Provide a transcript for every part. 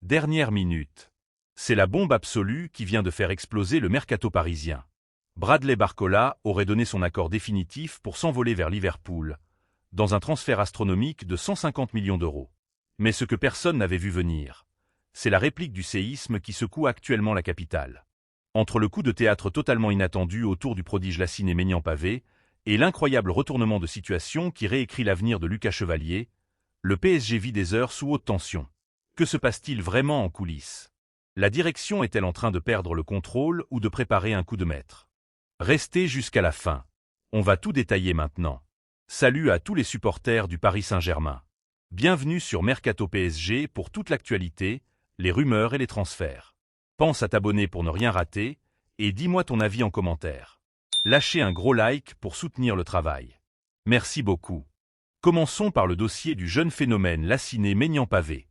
Dernière minute. C'est la bombe absolue qui vient de faire exploser le mercato parisien. Bradley Barcola aurait donné son accord définitif pour s'envoler vers Liverpool, dans un transfert astronomique de 150 millions d'euros. Mais ce que personne n'avait vu venir, c'est la réplique du séisme qui secoue actuellement la capitale. Entre le coup de théâtre totalement inattendu autour du prodige Laciné Maignan Pavé et l'incroyable retournement de situation qui réécrit l'avenir de Lucas Chevalier, le PSG vit des heures sous haute tension. Que se passe-t-il vraiment en coulisses? La direction est-elle en train de perdre le contrôle ou de préparer un coup de maître? Restez jusqu'à la fin. On va tout détailler maintenant. Salut à tous les supporters du Paris Saint-Germain. Bienvenue sur Mercato PSG pour toute l'actualité, les rumeurs et les transferts. Pense à t'abonner pour ne rien rater et dis-moi ton avis en commentaire. Lâchez un gros like pour soutenir le travail. Merci beaucoup. Commençons par le dossier du jeune phénomène Laciné Maignan Pavé.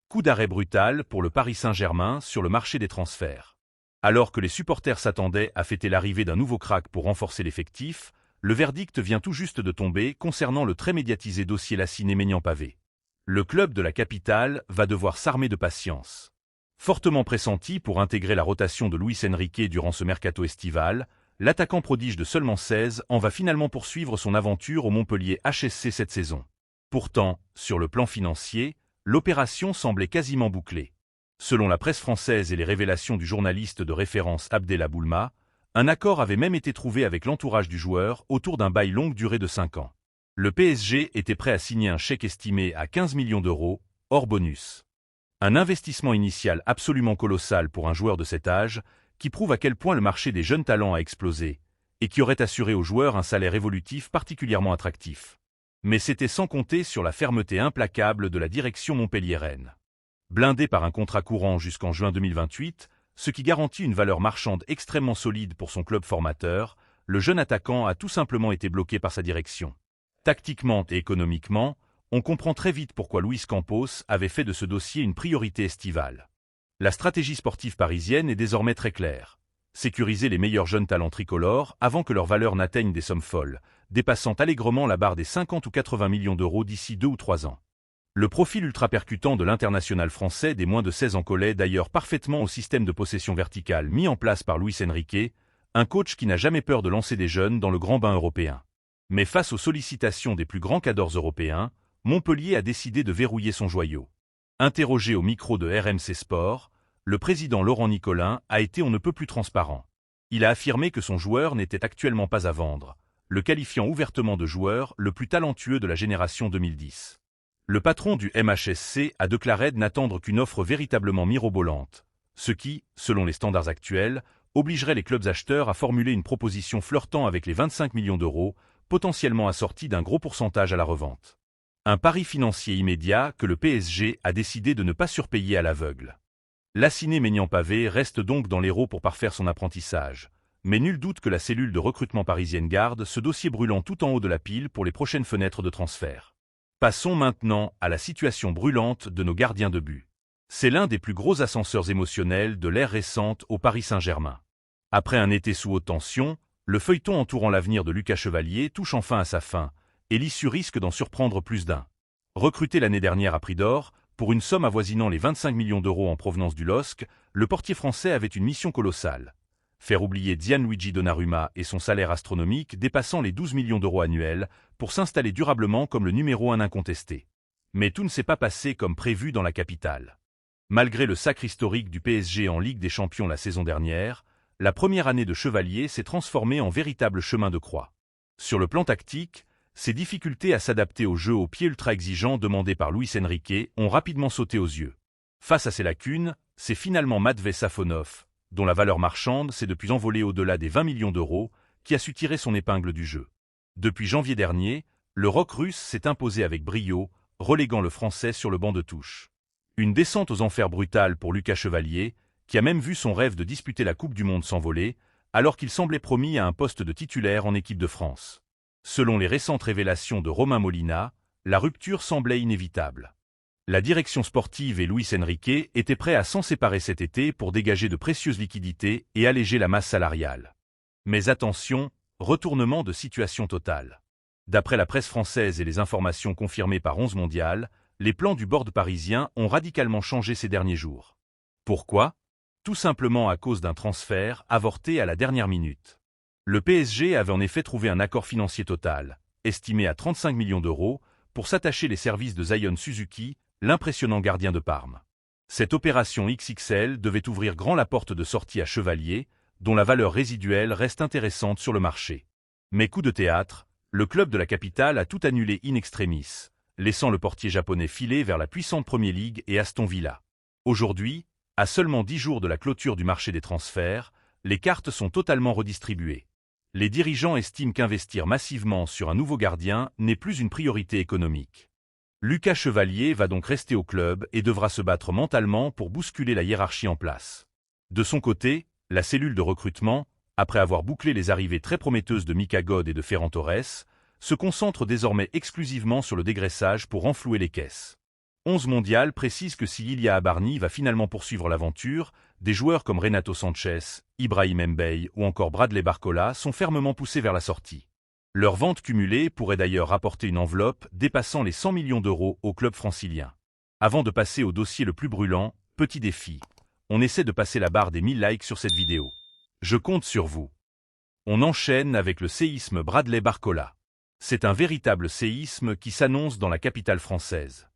Coup d'arrêt brutal pour le Paris Saint-Germain sur le marché des transferts. Alors que les supporters s'attendaient à fêter l'arrivée d'un nouveau crack pour renforcer l'effectif, le verdict vient tout juste de tomber concernant le très médiatisé dossier Laciné Maignan Pavé. Le club de la capitale va devoir s'armer de patience. Fortement pressenti pour intégrer la rotation de Luis Enrique durant ce mercato estival, l'attaquant prodige de seulement 16 ans va finalement poursuivre son aventure au Montpellier HSC cette saison. Pourtant, sur le plan financier, l'opération semblait quasiment bouclée. Selon la presse française et les révélations du journaliste de référence Abdellah Boulma, un accord avait même été trouvé avec l'entourage du joueur autour d'un bail longue durée de 5 ans. Le PSG était prêt à signer un chèque estimé à 15 millions d'euros, hors bonus. Un investissement initial absolument colossal pour un joueur de cet âge, qui prouve à quel point le marché des jeunes talents a explosé, et qui aurait assuré aux joueurs un salaire évolutif particulièrement attractif. Mais c'était sans compter sur la fermeté implacable de la direction montpelliéraine. Blindé par un contrat courant jusqu'en juin 2028, ce qui garantit une valeur marchande extrêmement solide pour son club formateur, le jeune attaquant a tout simplement été bloqué par sa direction. Tactiquement et économiquement, on comprend très vite pourquoi Luis Campos avait fait de ce dossier une priorité estivale. La stratégie sportive parisienne est désormais très claire. Sécuriser les meilleurs jeunes talents tricolores avant que leur valeur n'atteigne des sommes folles, dépassant allègrement la barre des 50 ou 80 millions d'euros d'ici 2 ou 3 ans. Le profil ultra percutant de l'international français des moins de 16 ans collait d'ailleurs parfaitement au système de possession verticale mis en place par Luis Enrique, un coach qui n'a jamais peur de lancer des jeunes dans le grand bain européen. Mais face aux sollicitations des plus grands cadors européens, Montpellier a décidé de verrouiller son joyau. Interrogé au micro de RMC Sport, le président Laurent Nicolin a été on ne peut plus transparent. Il a affirmé que son joueur n'était actuellement pas à vendre, le qualifiant ouvertement de joueur le plus talentueux de la génération 2010. Le patron du MHSC a déclaré n'attendre qu'une offre véritablement mirobolante, ce qui, selon les standards actuels, obligerait les clubs acheteurs à formuler une proposition flirtant avec les 25 millions d'euros, potentiellement assortie d'un gros pourcentage à la revente. Un pari financier immédiat que le PSG a décidé de ne pas surpayer à l'aveugle. Laciné Maignan Pavé reste donc dans l'Hérault pour parfaire son apprentissage, mais nul doute que la cellule de recrutement parisienne garde ce dossier brûlant tout en haut de la pile pour les prochaines fenêtres de transfert. Passons maintenant à la situation brûlante de nos gardiens de but. C'est l'un des plus gros ascenseurs émotionnels de l'ère récente au Paris Saint-Germain. Après un été sous haute tension, le feuilleton entourant l'avenir de Lucas Chevalier touche enfin à sa fin, et l'issue risque d'en surprendre plus d'un. Recruté l'année dernière à prix d'or, pour une somme avoisinant les 25 millions d'euros en provenance du LOSC, le portier français avait une mission colossale. Faire oublier Gianluigi Donnarumma et son salaire astronomique dépassant les 12 millions d'euros annuels pour s'installer durablement comme le numéro 1 incontesté. Mais tout ne s'est pas passé comme prévu dans la capitale. Malgré le sacre historique du PSG en Ligue des Champions la saison dernière, la première année de Chevalier s'est transformée en véritable chemin de croix. Sur le plan tactique, ses difficultés à s'adapter au jeu au pied ultra exigeant demandé par Luis Enrique ont rapidement sauté aux yeux. Face à ces lacunes, c'est finalement Matvei Safonov, dont la valeur marchande s'est depuis envolée au-delà des 20 millions d'euros, qui a su tirer son épingle du jeu. Depuis janvier dernier, le rock russe s'est imposé avec brio, reléguant le français sur le banc de touche. Une descente aux enfers brutale pour Lucas Chevalier, qui a même vu son rêve de disputer la Coupe du Monde s'envoler, alors qu'il semblait promis à un poste de titulaire en équipe de France. Selon les récentes révélations de Romain Molina, la rupture semblait inévitable. La direction sportive et Luis Enrique étaient prêts à s'en séparer cet été pour dégager de précieuses liquidités et alléger la masse salariale. Mais attention, retournement de situation totale. D'après la presse française et les informations confirmées par 11 Mondial, les plans du board parisien ont radicalement changé ces derniers jours. Pourquoi? Tout simplement à cause d'un transfert avorté à la dernière minute. Le PSG avait en effet trouvé un accord financier total, estimé à 35 millions d'euros, pour s'attacher les services de Zion Suzuki, l'impressionnant gardien de Parme. Cette opération XXL devait ouvrir grand la porte de sortie à Chevalier, dont la valeur résiduelle reste intéressante sur le marché. Mais coup de théâtre, le club de la capitale a tout annulé in extremis, laissant le portier japonais filer vers la puissante Premier League et Aston Villa. Aujourd'hui, à seulement 10 jours de la clôture du marché des transferts, les cartes sont totalement redistribuées. Les dirigeants estiment qu'investir massivement sur un nouveau gardien n'est plus une priorité économique. Lucas Chevalier va donc rester au club et devra se battre mentalement pour bousculer la hiérarchie en place. De son côté, la cellule de recrutement, après avoir bouclé les arrivées très prometteuses de Mika God et de Ferran Torres, se concentre désormais exclusivement sur le dégraissage pour renflouer les caisses. 11 Mondial précise que si Ilia Abarni va finalement poursuivre l'aventure, des joueurs comme Renato Sanchez, Ibrahim Mbaye ou encore Bradley Barcola sont fermement poussés vers la sortie. Leur vente cumulée pourrait d'ailleurs rapporter une enveloppe dépassant les 100 millions d'euros au club francilien. Avant de passer au dossier le plus brûlant, petit défi. On essaie de passer la barre des 1000 likes sur cette vidéo. Je compte sur vous. On enchaîne avec le séisme Bradley Barcola. C'est un véritable séisme qui s'annonce dans la capitale française.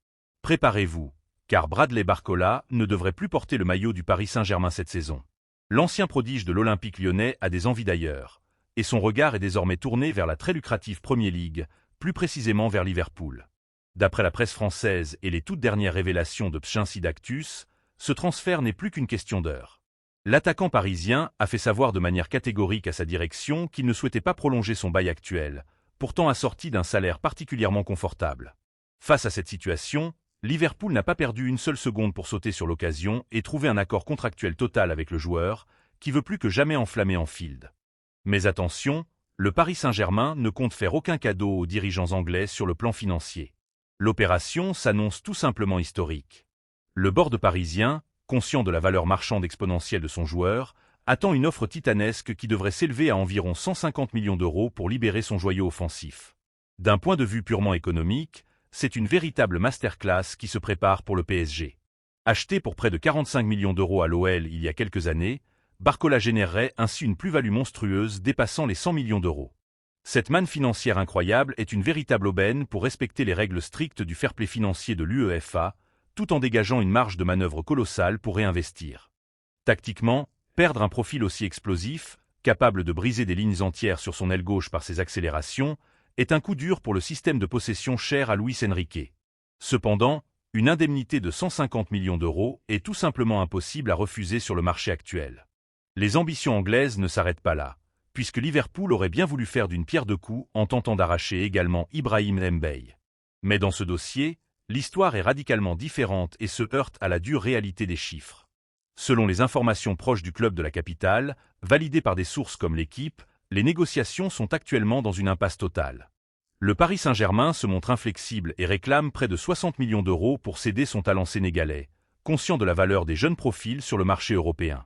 Préparez-vous, car Bradley Barcola ne devrait plus porter le maillot du Paris Saint-Germain cette saison. L'ancien prodige de l'Olympique lyonnais a des envies d'ailleurs, et son regard est désormais tourné vers la très lucrative Premier League, plus précisément vers Liverpool. D'après la presse française et les toutes dernières révélations de Pchin Sidactus, ce transfert n'est plus qu'une question d'heure. L'attaquant parisien a fait savoir de manière catégorique à sa direction qu'il ne souhaitait pas prolonger son bail actuel, pourtant assorti d'un salaire particulièrement confortable. Face à cette situation, Liverpool n'a pas perdu une seule seconde pour sauter sur l'occasion et trouver un accord contractuel total avec le joueur, qui veut plus que jamais enflammer Anfield. Mais attention, le Paris Saint-Germain ne compte faire aucun cadeau aux dirigeants anglais sur le plan financier. L'opération s'annonce tout simplement historique. Le board parisien, conscient de la valeur marchande exponentielle de son joueur, attend une offre titanesque qui devrait s'élever à environ 150 millions d'euros pour libérer son joyau offensif. D'un point de vue purement économique, c'est une véritable masterclass qui se prépare pour le PSG. Acheté pour près de 45 millions d'euros à l'OL il y a quelques années, Barcola générerait ainsi une plus-value monstrueuse dépassant les 100 millions d'euros. Cette manne financière incroyable est une véritable aubaine pour respecter les règles strictes du fair-play financier de l'UEFA, tout en dégageant une marge de manœuvre colossale pour réinvestir. Tactiquement, perdre un profil aussi explosif, capable de briser des lignes entières sur son aile gauche par ses accélérations, est un coup dur pour le système de possession cher à Luis Enrique. Cependant, une indemnité de 150 millions d'euros est tout simplement impossible à refuser sur le marché actuel. Les ambitions anglaises ne s'arrêtent pas là, puisque Liverpool aurait bien voulu faire d'une pierre deux coups en tentant d'arracher également Ibrahim Mbaye. Mais dans ce dossier, l'histoire est radicalement différente et se heurte à la dure réalité des chiffres. Selon les informations proches du club de la capitale, validées par des sources comme l'Équipe, les négociations sont actuellement dans une impasse totale. Le Paris Saint-Germain se montre inflexible et réclame près de 60 millions d'euros pour céder son talent sénégalais, conscient de la valeur des jeunes profils sur le marché européen.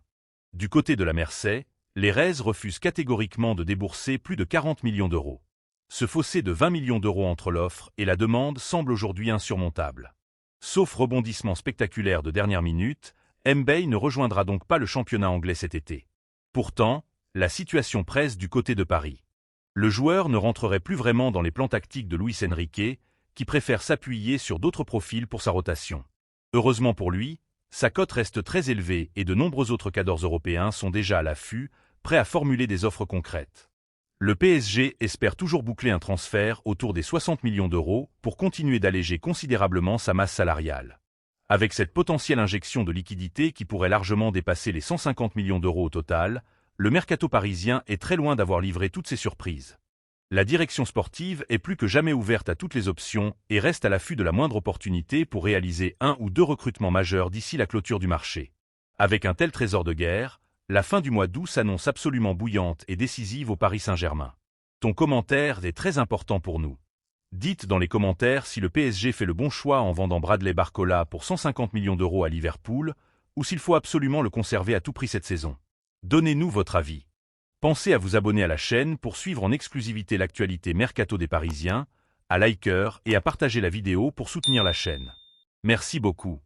Du côté de la Mersey, les Reds refusent catégoriquement de débourser plus de 40 millions d'euros. Ce fossé de 20 millions d'euros entre l'offre et la demande semble aujourd'hui insurmontable. Sauf rebondissement spectaculaire de dernière minute, Mbaye ne rejoindra donc pas le championnat anglais cet été. Pourtant, la situation presse du côté de Paris. Le joueur ne rentrerait plus vraiment dans les plans tactiques de Luis Enrique, qui préfère s'appuyer sur d'autres profils pour sa rotation. Heureusement pour lui, sa cote reste très élevée et de nombreux autres cadors européens sont déjà à l'affût, prêts à formuler des offres concrètes. Le PSG espère toujours boucler un transfert autour des 60 millions d'euros pour continuer d'alléger considérablement sa masse salariale. Avec cette potentielle injection de liquidité qui pourrait largement dépasser les 150 millions d'euros au total, le mercato parisien est très loin d'avoir livré toutes ses surprises. La direction sportive est plus que jamais ouverte à toutes les options et reste à l'affût de la moindre opportunité pour réaliser un ou deux recrutements majeurs d'ici la clôture du marché. Avec un tel trésor de guerre, la fin du mois d'août s'annonce absolument bouillante et décisive au Paris Saint-Germain. Ton commentaire est très important pour nous. Dites dans les commentaires si le PSG fait le bon choix en vendant Bradley Barcola pour 150 millions d'euros à Liverpool, ou s'il faut absolument le conserver à tout prix cette saison. Donnez-nous votre avis. Pensez à vous abonner à la chaîne pour suivre en exclusivité l'actualité mercato des Parisiens, à liker et à partager la vidéo pour soutenir la chaîne. Merci beaucoup.